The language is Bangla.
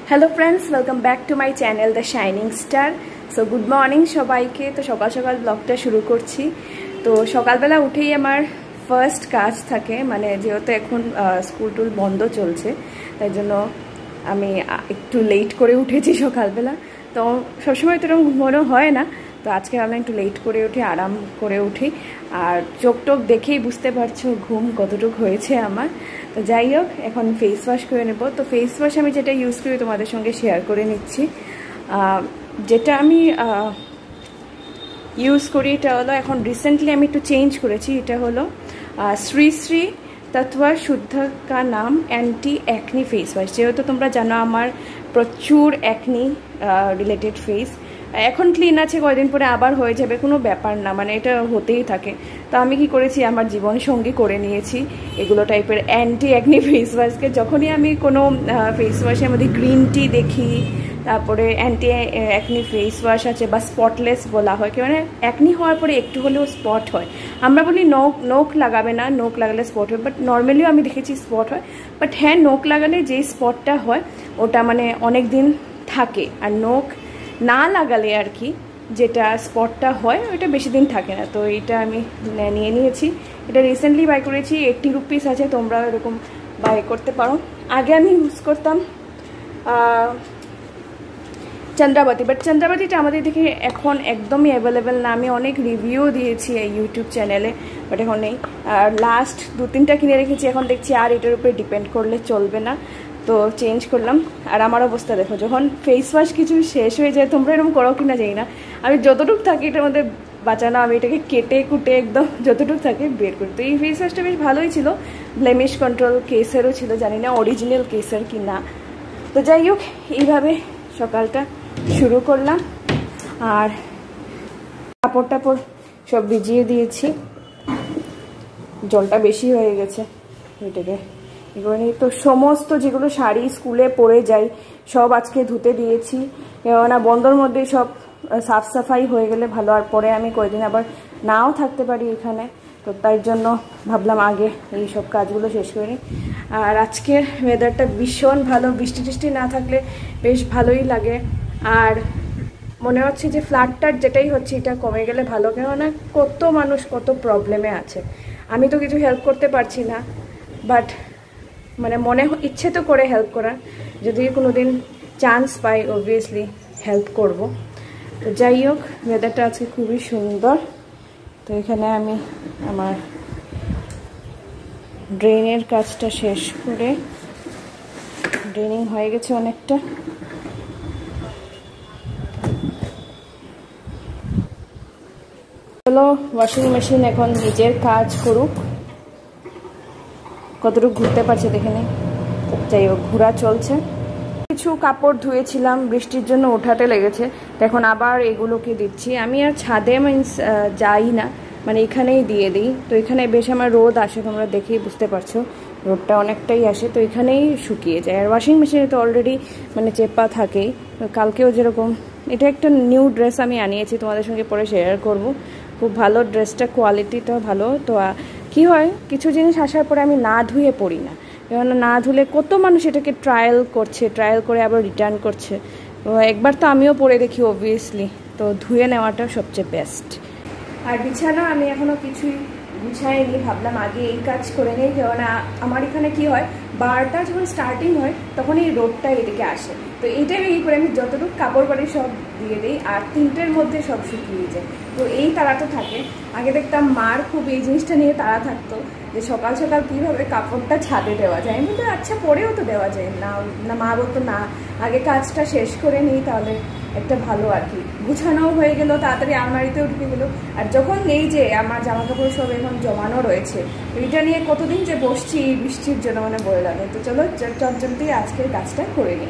Hello friends, welcome back to my channel the shining star. So good morning সবাইকে। তো সকাল সকাল ব্লগটা শুরু করছি। তো সকালবেলা উঠেই আমার ফার্স্ট কাজ থাকে, মানে যেহেতু এখন স্কুল টুল বন্ধ চলছে, তাই জন্য আমি একটু লেট করে উঠেছি সকালবেলা। তো সবসময় তো এরকম ঘুমানো হয় না, তো আজকে আমি একটু লেট করে উঠি, আরাম করে উঠি। আর চোখ টোক দেখেই বুঝতে পারছো ঘুম কতটুকু হয়েছে আমার। তো যাই হোক, এখন ফেস ওয়াশ করে নেব। তো ফেস ওয়াশ আমি যেটা ইউজ করি তোমাদের সঙ্গে শেয়ার করে নিচ্ছি। যেটা আমি ইউজ করি এটা হলো, এখন রিসেন্টলি আমি একটু চেঞ্জ করেছি। এটা হলো শ্রী শ্রী তত্ত্বা শুদ্ধ কা নাম অ্যান্টি অ্যাকনি ফেস ওয়াশ। যেহেতু তোমরা জানো আমার প্রচুর অ্যাকনি রিলেটেড ফেস, এখন ক্লিন আছে, কয়দিন পরে আবার হয়ে যাবে, কোনো ব্যাপার না, মানে এটা হতেই থাকে। তো আমি কি করেছি, আমার জীবনসঙ্গী করে নিয়েছি এগুলো টাইপের অ্যান্টি অ্যাকনি ফেস ওয়াশকে। যখনই আমি কোনো ফেস ওয়াশের মধ্যে গ্রিন টি দেখি, তারপরে অ্যান্টি অ্যাকনি ফেস ওয়াশ আছে বা স্পটলেস বলা হয়, কি মানে অ্যাকনি হওয়ার পরে একটু হলেও স্পট হয়। আমরা বলি নোক লাগাবে না, নোক লাগালে স্পট হয়, বাট নর্মালিও আমি দেখেছি স্পট হয়। বাট হ্যাঁ, নোক লাগালে যেই স্পটটা হয় ওটা মানে অনেক দিন থাকে, আর নোক না লাগালে আর কি যেটা স্পটটা হয় ওইটা বেশি দিন থাকে না। তো এইটা আমি নিয়ে নিয়েছি। এটা রিসেন্টলি বাই করেছি, 80 রুপিস আছে, তোমরা এরকম বাই করতে পারো। আগে আমি ইউজ করতাম চন্দ্রাবতী, বাট চন্দ্রাবতীটা আমাদের দেখে এখন একদমই অ্যাভেলেবেল না। আমি অনেক রিভিউ দিয়েছি এই ইউটিউব চ্যানেলে, বাট এখন নেই। আর লাস্ট 2-3টা কিনে রেখেছি, এখন দেখছি আর এটার উপরে ডিপেন্ড করলে চলবে না, তো চেঞ্জ করলাম। আর আমার অবস্থা দেখো, যখন ফেস ওয়াশ কিছু শেষ হয়ে যায়, তোমরা এরকম করো কিনা জানি না, আমি যতটুকু থাকি এটার মধ্যে বাঁচানো, আমি এটাকে কেটে কুটে একদম যতটুকু থাকে বের করি। তো এই ফেস ওয়াশটা বেশ ভালোই ছিল, ব্লেমিশ কন্ট্রোল কেসেরও ছিল, জানি না অরিজিনাল কেসের কি না। তো যাই হোক, এইভাবে সকালটা শুরু করলাম। আর কাপড় টাপড় সব ভিজিয়ে দিয়েছি, জলটা বেশি হয়ে গেছে, এটাকে এগুলো নিয়ে তো সমস্ত যেগুলো শাড়ি স্কুলে পরে যাই সব আজকে ধুতে দিয়েছি, কেননা বন্ধর মধ্যে সব সাফ সাফাই হয়ে গেলে ভালো। আর পরে আমি কয়েকদিন আবার নাও থাকতে পারি এখানে, তো তাই জন্য ভাবলাম আগে এই সব কাজগুলো শেষ করে নিই। আর আজকের ওয়েদারটা ভীষণ ভালো, বৃষ্টি টিষ্টি না থাকলে বেশ ভালোই লাগে। আর মনে হচ্ছে যে ফ্লাডটার যেটাই হচ্ছে এটা কমে গেলে ভালো, কেননা কত মানুষ কত প্রবলেমে আছে। আমি তো কিছু হেল্প করতে পারছি না, বাট মানে মনে ইচ্ছে তো করে হেল্প করার, যদি কোনোদিন চান্স পাই অবভিয়াসলি হেল্প করব। তো যাই হোক, ওয়েদারটা আজকে খুবই সুন্দর। তো এখানে আমি আমার ড্রেনের কাজটা শেষ করে, ড্রেনিং হয়ে গেছে অনেকটা, চলো ওয়াশিং মেশিন এখন নিজের কাজ করুক, কতটুকু ঘুরতে পারছে দেখে নিই। যাই হোক, ঘোরা চলছে। কিছু কাপড় ধুয়েছিলাম, বৃষ্টির জন্য ওঠাতে লেগেছে, এখন আবার এগুলোকে দিচ্ছি। আমি আর ছাদে যাই না, মানে এখানেই দিয়ে দিই। তো এখানে বেশ আমার রোদ আসে, তোমরা দেখেই বুঝতে পারছো রোদটা অনেকটাই আসে, তো এখানেই শুকিয়ে যায়। আর ওয়াশিং মেশিনে তো অলরেডি মানে চেপা থাকেই। কালকেও যেরকম, এটা একটা নিউ ড্রেস আমি আনিয়েছি, তোমাদের সঙ্গে পরে শেয়ার করব। খুব ভালো ড্রেসটা, কোয়ালিটিটা ভালো। তো কি হয়, কিছু জিনিস আসার পরে আমি না ধুয়ে পড়ি না, কেননা না ধুলে কত মানুষ এটাকে ট্রায়াল করছে, ট্রায়াল করে আবার রিটার্ন করছে। তো একবার তো আমিও পরে দেখি অবভিয়াসলি, তো ধুয়ে নেওয়াটা সবচেয়ে বেস্ট। আর বিছানা আমি এখনও কিছুই গুছাইনি, ভাবলাম আগে এই কাজ করে নেই, কেননা আমার এখানে কি হয়, 12টা যখন স্টার্টিং হয় তখন এই রোদটা এদিকে আসে। তো এইটাই এই করে আমি যতটুকু কাপড় বাড়ি সব দিয়ে দিই, আর 3টের মধ্যে সব শুকিয়ে যায়। তো এই তাড়াটা থাকে। আগে দেখতাম মার খুব এই জিনিসটা নিয়ে তাড়া থাকতো, যে সকাল সকাল কীভাবে কাপড়টা ছাদে দেওয়া যায়। আমি বলতে আচ্ছা, পরেও তো দেওয়া যায় না, না মা বলতো না আগে কাজটা শেষ করে নিই, তাহলে একটা ভালো আর কি গুছানোও হয়ে গেল, তাড়াতাড়ি আলমারিতেও ঢুকে গেলো। আর যখন এই যে আমার জামা কাপড় সব এখন জমানো রয়েছে, এটা নিয়ে কতদিন যে বসছি বৃষ্টির জন্য, মানে বয়ে লাগে। তো চলো চটজলদি আজকের কাজটা করে নিই।